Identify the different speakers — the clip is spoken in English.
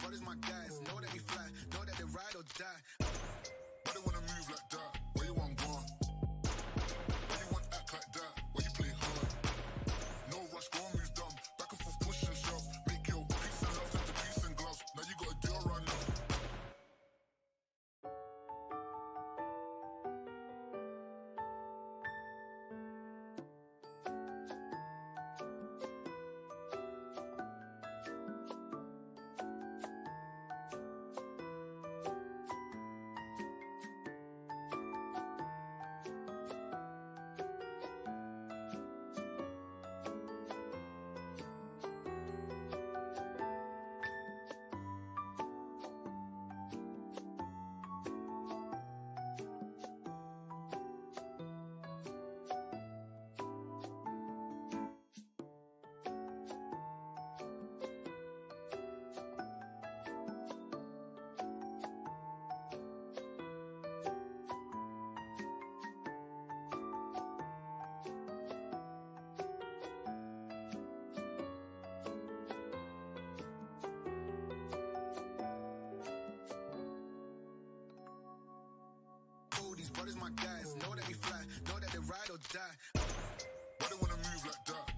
Speaker 1: brothers my guys. Know that we fly, know that they ride or die. Why they wanna move like that? Where you want gone? Why you want act like that? Why you play hard? No rush, go on, move dumb. Back and forth, push and shove. Make your peace and love into peace and gloves. Now you got a deal right now. These brothers my guys. Know that we fly, know that they ride or die. Why they wanna move like that?